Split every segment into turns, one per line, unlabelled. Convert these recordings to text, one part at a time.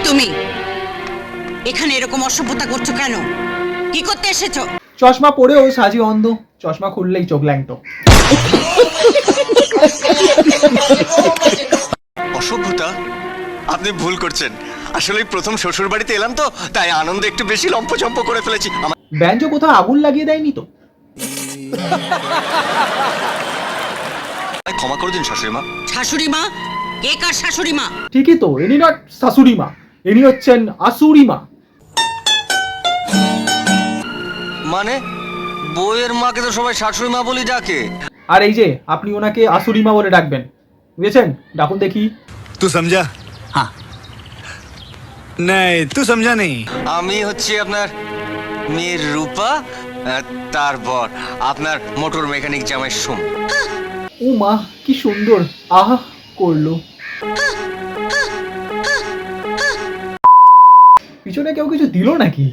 তুমি এখানে এরকম অসভ্যতা করছো কেন? কি করতে এসেছো?
চশমা পরেও সাজি অন্ধ, চশমা খুললেই চোখ ল্যাংটো।
অসভ্যতা? আপনি ভুল করছেন। আসলে প্রথম শ্বশুর বাড়িতে এলাম তো, তাই আনন্দে একটু বেশি লম্পচম্প করে ফেলেছি।
ব্যঞ্জ কোথাও আগুন লাগিয়ে দেয়নি তো?
ক্ষমা করে দিন শাশুড়ি মা।
শাশুড়ি মা? কে কার শাশুড়ি মা?
ঠিকই তো, ইনি নট শাশুড়ি মা, ইনি হচ্ছেন আসুরি মা।
মানে বউয়ের মাকে তো সবাই শাশুড়ি মা বলি ডাকে।
আর এই যে আপনি ওনাকে আসুরি মা বলে ডাকবেন, বুঝেছেন? ডাকুন দেখি।
तू समझा? हाँ नहीं तू समझा नहीं।
আমি হচ্ছি আপনার মেয়ের রূপা, তারপর আপনার মোটর মেকানিক জামাই সোম।
ও মা কি সুন্দর, আহা করলো। পিছনে কেউ কিছু দিল নাকি?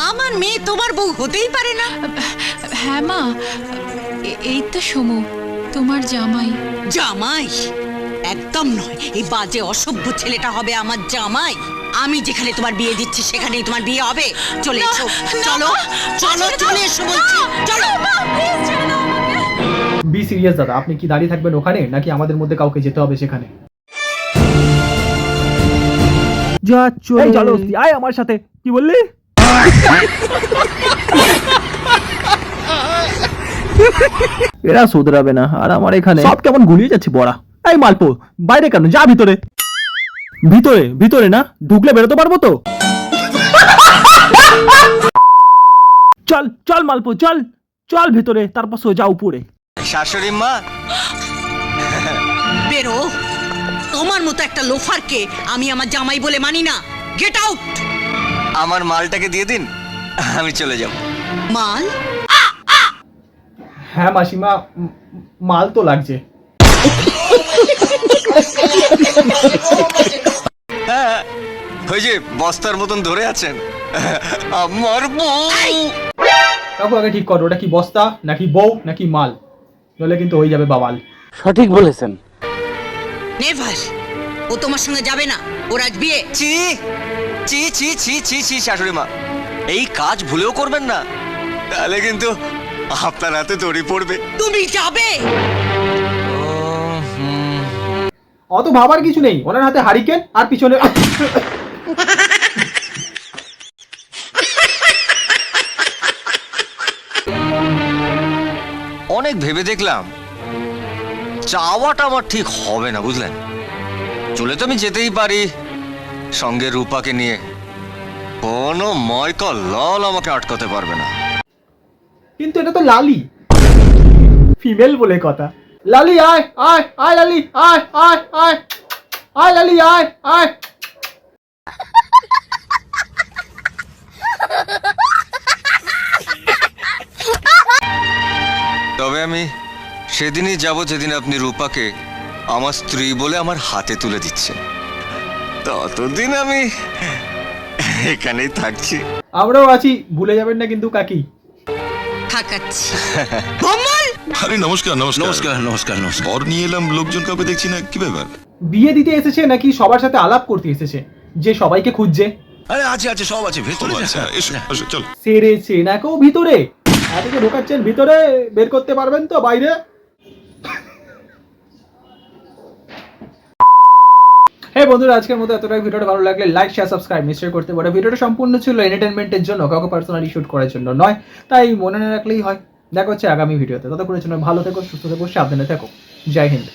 আমার মেয়ে তোমার বউ হতেই পারে না।
হ্যাঁ মা, এই তো সমু, তোমার জামাই।
জামাই? একদম নয়, এই বাজে অসভ্য ছেলেটা হবে আমার জামাই। আমি যেখানে তোমার বিয়ে দিচ্ছি সেখানেই তোমার বিয়ে হবে। চলে এসো, চলো চলো, চলে এসো বলছি, চলো।
বি সিরিয়াস দাদা, আপনি কি দাঁড়িয়ে থাকবেন ওখানে নাকি আমাদের মধ্যে কাউকে যেতে হবে সেখানে? যা চলো আয় আমার সাথে। কি বললি? এরা শুধরাবে না, আর আমার এখানে সব কেমন গুলিয়ে যাচ্ছে বড়া। এই মালপো, বাইরে কেন? যা ভিতরে। ভিতরে ভিতরে না ঢুকলে বেরোতে পারবো তো? চল চল মালপো, চল চল ভিতরে, তারপর সোজা উপরে।
শাশুড়ি মা
বেরো। তোমার মতো একটা লোফারকে আমি আমার জামাই বলে মানি না। Get out.
আমার মালটাকে দিয়ে দিন, আমি চলে যাব।
মাল?
হ্যাঁ মাসিমা, মাল তো লাগছে।
হ্যাঁ, ওই যে বস্তার মতন ধরে আছেন, আমার বউ।
কাকু আগে ঠিক করো, ওটা কি বস্তা নাকি বউ নাকি মাল? নইলে কিন্তু হয়ে যাবে বাবাল।
সঠিক বলেছেন।
নেভার। ও তোমার সঙ্গে যাবে না, ওর আজ বিয়ে।
চি চি চি চি চি চি শাশুড়ি মা, এই কাজ ভুলেও করবেন না, তাহলে কিন্তু আপনার হাতে দড়ি পড়বে।
তুমি যাবে?
অত ভাবার কিছু নেই, ওনার হাতে হারিকেন আর পিছনে
অনেক ভেবে দেখলাম চাওয়াটা আমার ঠিক হবে না, বুঝলেন? চলে তো আমি যেতেই পারি সঙ্গে রূপাকে নিয়ে, কোনো ময়কা লাল আমাকে আটকাতে পারবে না।
কিন্তু এটা তো লালি, ফিমেল বলে কথা। লালি আয় আয় আয়, লালি আয় আয় আয় আয়, লালি আয় আয়।
তবে আমি সেদিনই যাব যেদিন আপনি রূপাকে আমার স্ত্রী বলে আমার হাতে তুলে দিচ্ছেন। ততদিন আমি এখানেই থাকছি।
আমরাও আছি, ভুলে যাবেন না কিন্তু কাকি।
থাকাচ্ছি। কমল!
আরে নমস্কার নমস্কার
नमस्कार नमस्कार नमस्कार।
বর নিয়ে এলাম, লোকজন কাউকে দেখছি না, কি ব্যাপার?
বিয়ে দিতে এসেছে নাকি সবার সাথে আলাপ করতে এসেছে যে সবাইকে খুঁজছে?
আরে আছে আছে সব আছে
ও
ভেতরে
আচ্ছা, এসো এসো, চলো।
সেরেছে না কেউ ভিতরে? এতকে ঢোকাচ্ছেন ভিতরে, বের করতে পারবেন তো বাইরে? হ্যাঁ বন্ধুরা, আজকের মতো এতটাই। ভিডিওটা ভালো লাগলে লাইক শেয়ার সাবস্ক্রাইব নিশ্চয়ই করতে পারো। ভিডিওটা সম্পূর্ণ ছিল এন্টারটেনমেন্টের জন্য, কাউকে পার্সোনালি শুট করার জন্য নয়, তাই মনে না রাখলেই হয়। দেখা হচ্ছে আগামী ভিডিওতে। ততক্ষণের জন্য ভালো থেকো, সুস্থ থেকো, সাবধানে থেকো। জয় হিন্দ।